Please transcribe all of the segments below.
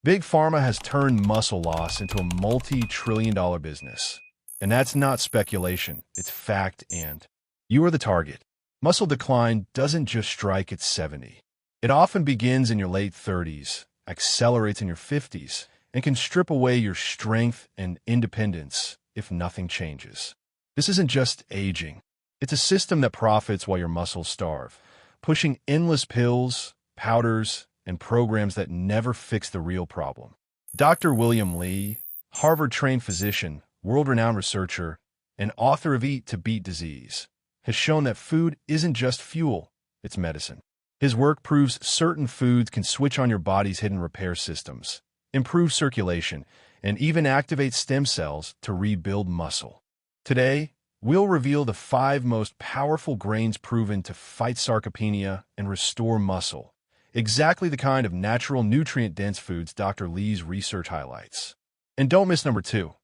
Big Pharma has turned muscle loss into a multi-trillion-dollar business. And that's not speculation, it's fact, and you are the target. Muscle decline doesn't just strike at 70. It often begins in your late 30s, accelerates in your 50s, and can strip away your strength and independence if nothing changes. This isn't just aging. It's a system that profits while your muscles starve, pushing endless pills, powders, and programs that never fix the real problem. Dr. William Li, Harvard-trained physician, world-renowned researcher, and author of Eat to Beat Disease, has shown that food isn't just fuel, it's medicine. His work proves certain foods can switch on your body's hidden repair systems, improve circulation, and even activate stem cells to rebuild muscle. Today, we'll reveal the 5 most powerful grains proven to fight sarcopenia and restore muscle. Exactly the kind of natural, nutrient-dense foods Dr. Li's research highlights. And don't miss number 2.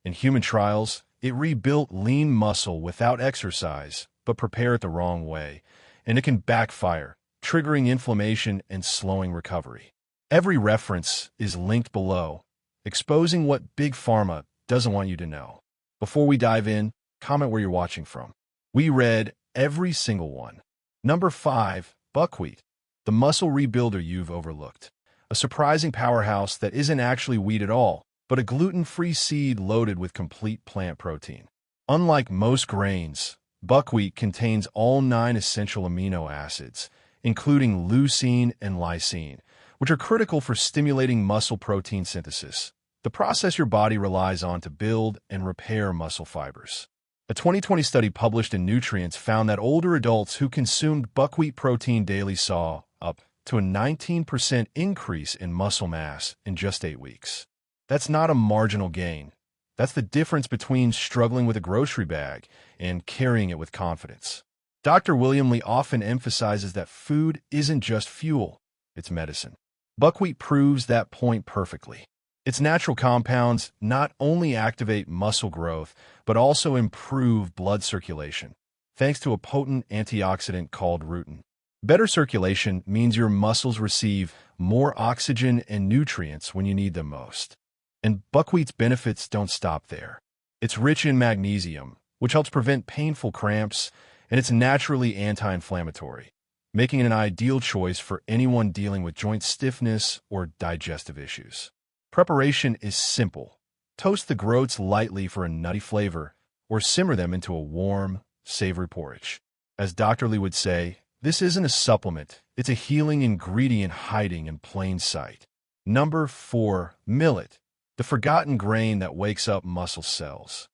In human trials, it rebuilt lean muscle without exercise, but prepare it the wrong way, and it can backfire, triggering inflammation and slowing recovery. Every reference is linked below, exposing what Big Pharma doesn't want you to know. Before we dive in, comment where you're watching from. We read every single one. Number 5, buckwheat, the muscle rebuilder you've overlooked. A surprising powerhouse that isn't actually wheat at all, but a gluten-free seed loaded with complete plant protein. Unlike most grains, buckwheat contains all 9 essential amino acids, including leucine and lysine, which are critical for stimulating muscle protein synthesis, the process your body relies on to build and repair muscle fibers. A 2020 study published in Nutrients found that older adults who consumed buckwheat protein daily saw up to a 19% increase in muscle mass in just 8 weeks. That's not a marginal gain. That's the difference between struggling with a grocery bag and carrying it with confidence. Dr. William Li often emphasizes that food isn't just fuel, it's medicine. Buckwheat proves that point perfectly. Its natural compounds not only activate muscle growth, but also improve blood circulation, thanks to a potent antioxidant called rutin. Better circulation means your muscles receive more oxygen and nutrients when you need them most. And buckwheat's benefits don't stop there. It's rich in magnesium, which helps prevent painful cramps, and it's naturally anti-inflammatory, making it an ideal choice for anyone dealing with joint stiffness or digestive issues. Preparation is simple. Toast the groats lightly for a nutty flavor, or simmer them into a warm, savory porridge. As Dr. Li would say, this isn't a supplement, it's a healing ingredient hiding in plain sight. Number 4, millet, the forgotten grain that wakes up muscle cells.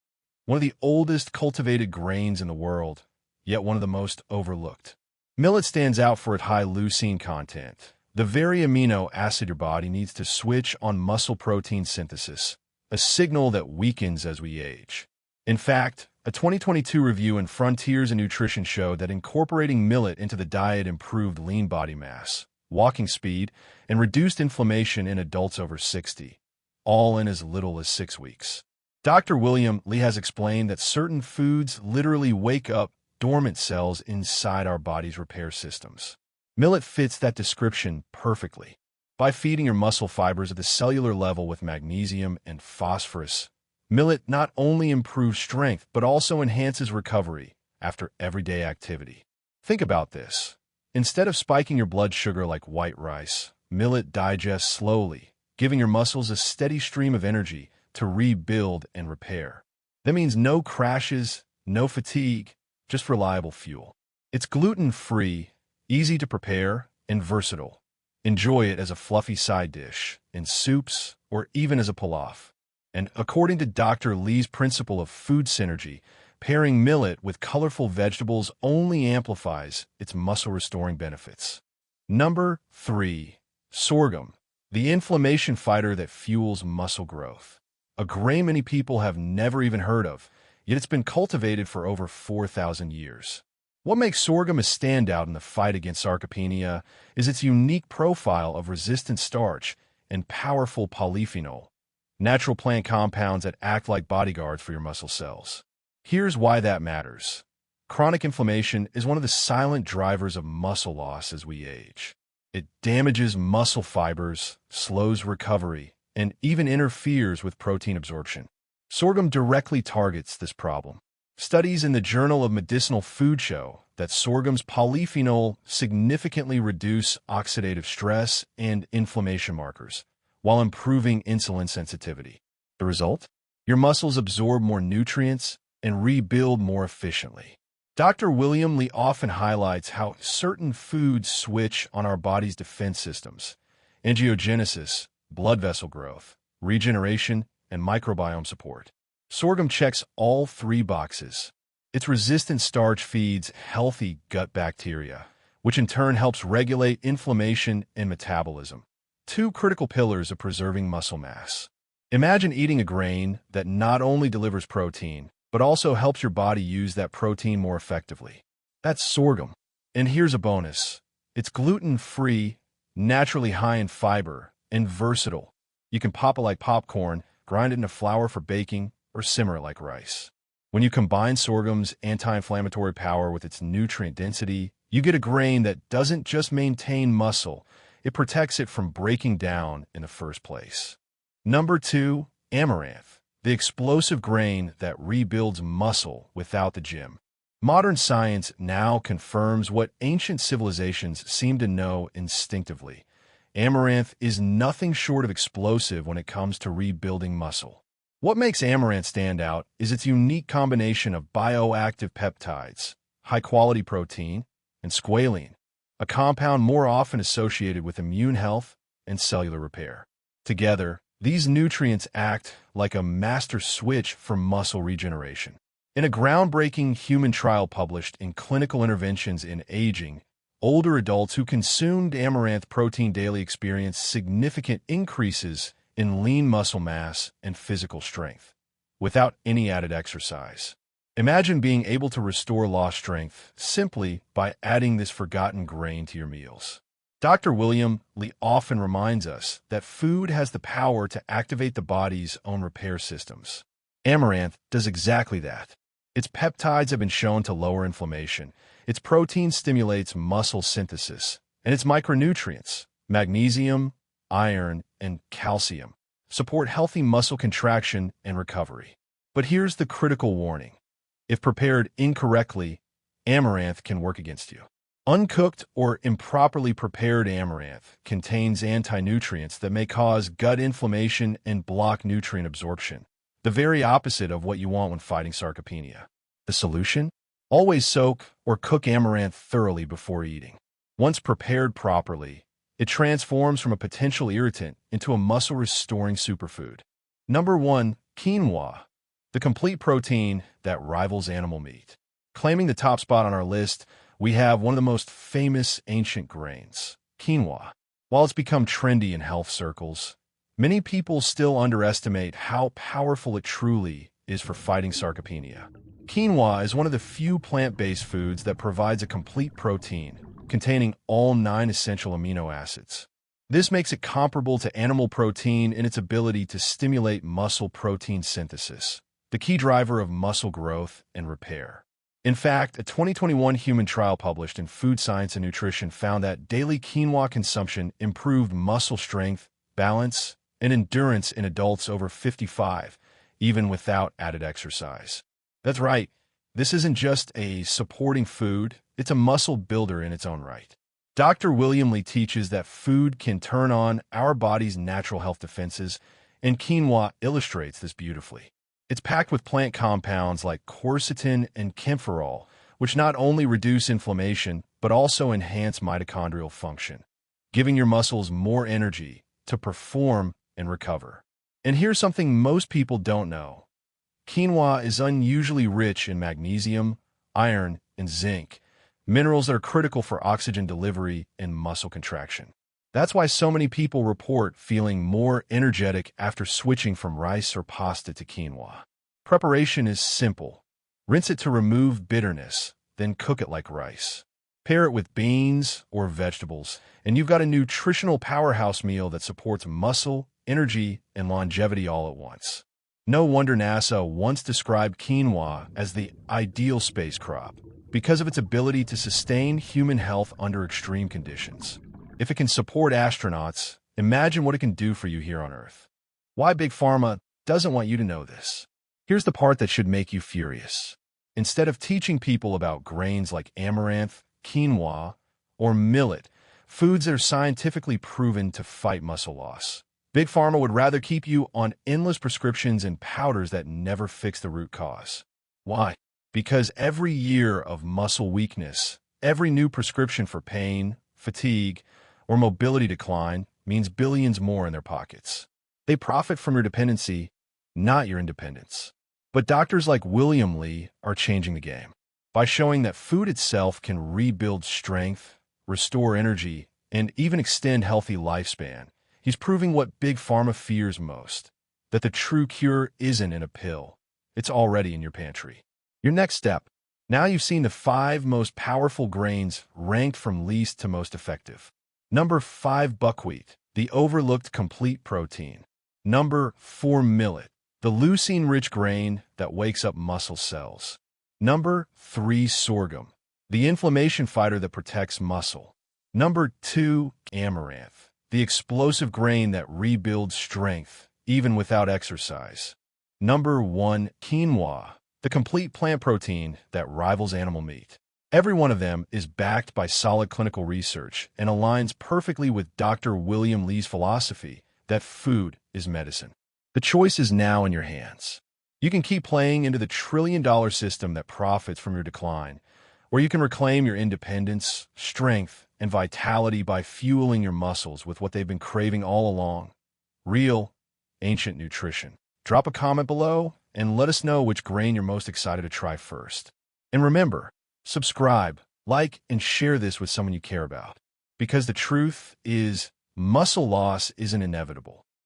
One of the oldest cultivated grains in the world, yet one of the most overlooked. Millet stands out for its high leucine content, the very amino acid your body needs to switch on muscle protein synthesis, a signal that weakens as we age. In fact, a 2022 review in Frontiers in Nutrition showed that incorporating millet into the diet improved lean body mass, walking speed, and reduced inflammation in adults over 60, all in as little as 6 weeks. Dr. William Li has explained that certain foods literally wake up dormant cells inside our body's repair systems. Millet fits that description perfectly. By feeding your muscle fibers at the cellular level with magnesium and phosphorus, millet not only improves strength but also enhances recovery after everyday activity. Think about this. Instead of spiking your blood sugar like white rice, millet digests slowly, giving your muscles a steady stream of energy to rebuild and repair. That means no crashes, no fatigue, just reliable fuel. It's gluten-free, easy to prepare, and versatile. Enjoy it as a fluffy side dish, in soups, or even as a pilaf. And according to Dr. Li's principle of food synergy, pairing millet with colorful vegetables only amplifies its muscle-restoring benefits. Number 3, sorghum, the inflammation fighter that fuels muscle growth. A grain many people have never even heard of, yet it's been cultivated for over 4,000 years. What makes sorghum a standout in the fight against sarcopenia is its unique profile of resistant starch and powerful polyphenol, natural plant compounds that act like bodyguards for your muscle cells. Here's why that matters. Chronic inflammation is one of the silent drivers of muscle loss as we age. It damages muscle fibers, slows recovery, and even interferes with protein absorption. Sorghum directly targets this problem. Studies in the Journal of Medicinal Food show that sorghum's polyphenol significantly reduce oxidative stress and inflammation markers, while improving insulin sensitivity. The result? Your muscles absorb more nutrients and rebuild more efficiently. Dr. William Lee often highlights how certain foods switch on our body's defense systems: angiogenesis, blood vessel growth, regeneration, and microbiome support. Sorghum checks all three boxes. Its resistant starch feeds healthy gut bacteria, which in turn helps regulate inflammation and metabolism, two critical pillars of preserving muscle mass. Imagine eating a grain that not only delivers protein, but also helps your body use that protein more effectively. That's sorghum. And here's a bonus. It's gluten-free, naturally high in fiber, and versatile. You can pop it like popcorn, grind it into flour for baking, or simmer it like rice. When you combine sorghum's anti-inflammatory power with its nutrient density, you get a grain that doesn't just maintain muscle, it protects it from breaking down in the first place. Number 2, Amaranth, the explosive grain that rebuilds muscle without the gym. Modern science now confirms what ancient civilizations seemed to know instinctively. Amaranth is nothing short of explosive when it comes to rebuilding muscle. What makes amaranth stand out is its unique combination of bioactive peptides, high-quality protein, and squalene, a compound more often associated with immune health and cellular repair. Together, these nutrients act like a master switch for muscle regeneration. In a groundbreaking human trial published in Clinical Interventions in Aging, older adults who consumed amaranth protein daily experienced significant increases in lean muscle mass and physical strength, without any added exercise. Imagine being able to restore lost strength simply by adding this forgotten grain to your meals. Dr. William Lee often reminds us that food has the power to activate the body's own repair systems. Amaranth does exactly that. Its peptides have been shown to lower inflammation, its protein stimulates muscle synthesis, and its micronutrients, magnesium, iron, and calcium, support healthy muscle contraction and recovery. But here's the critical warning. If prepared incorrectly, amaranth can work against you. Uncooked or improperly prepared amaranth contains anti-nutrients that may cause gut inflammation and block nutrient absorption, the very opposite of what you want when fighting sarcopenia. The solution? Always soak or cook amaranth thoroughly before eating. Once prepared properly, it transforms from a potential irritant into a muscle-restoring superfood. Number 1, quinoa, the complete protein that rivals animal meat. Claiming the top spot on our list, we have one of the most famous ancient grains, quinoa. While it's become trendy in health circles, many people still underestimate how powerful it truly is for fighting sarcopenia. Quinoa is one of the few plant-based foods that provides a complete protein, containing all 9 essential amino acids. This makes it comparable to animal protein in its ability to stimulate muscle protein synthesis, the key driver of muscle growth and repair. In fact, a 2021 human trial published in Food Science and Nutrition found that daily quinoa consumption improved muscle strength, balance, and endurance in adults over 55, even without added exercise. That's right, this isn't just a supporting food, it's a muscle builder in its own right. Dr. William Lee teaches that food can turn on our body's natural health defenses, and quinoa illustrates this beautifully. It's packed with plant compounds like quercetin and kaempferol, which not only reduce inflammation, but also enhance mitochondrial function, giving your muscles more energy to perform and recover. And here's something most people don't know. Quinoa is unusually rich in magnesium, iron, and zinc, minerals that are critical for oxygen delivery and muscle contraction. That's why so many people report feeling more energetic after switching from rice or pasta to quinoa. Preparation is simple. Rinse it to remove bitterness, then cook it like rice. Pair it with beans or vegetables, and you've got a nutritional powerhouse meal that supports muscle, energy, and longevity all at once. No wonder NASA once described quinoa as the ideal space crop because of its ability to sustain human health under extreme conditions. If it can support astronauts, imagine what it can do for you here on Earth. Why Big Pharma doesn't want you to know this. Here's the part that should make you furious. Instead of teaching people about grains like Amaranth, Quinoa, or Millet, foods that are scientifically proven to fight muscle loss, Big Pharma would rather keep you on endless prescriptions and powders that never fix the root cause. Why? Because every year of muscle weakness, every new prescription for pain, fatigue, or mobility decline means billions more in their pockets. They profit from your dependency, not your independence. But doctors like William Li are changing the game by showing that food itself can rebuild strength, restore energy, and even extend healthy lifespan. He's proving what Big Pharma fears most, that the true cure isn't in a pill. It's already in your pantry. Your next step. Now you've seen the 5 most powerful grains ranked from least to most effective. Number 5, buckwheat, the overlooked complete protein. Number 4, millet, the leucine-rich grain that wakes up muscle cells. Number 3, sorghum, the inflammation fighter that protects muscle. Number 2, amaranth, the explosive grain that rebuilds strength, even without exercise. Number 1, quinoa, the complete plant protein that rivals animal meat. Every one of them is backed by solid clinical research and aligns perfectly with Dr. William Li's philosophy that food is medicine. The choice is now in your hands. You can keep playing into the trillion-dollar system that profits from your decline, or you can reclaim your independence, strength, and vitality by fueling your muscles with what they've been craving all along. Real, ancient nutrition. Drop a comment below and let us know which grain you're most excited to try first. And remember, subscribe, like, and share this with someone you care about. Because the truth is, muscle loss isn't inevitable.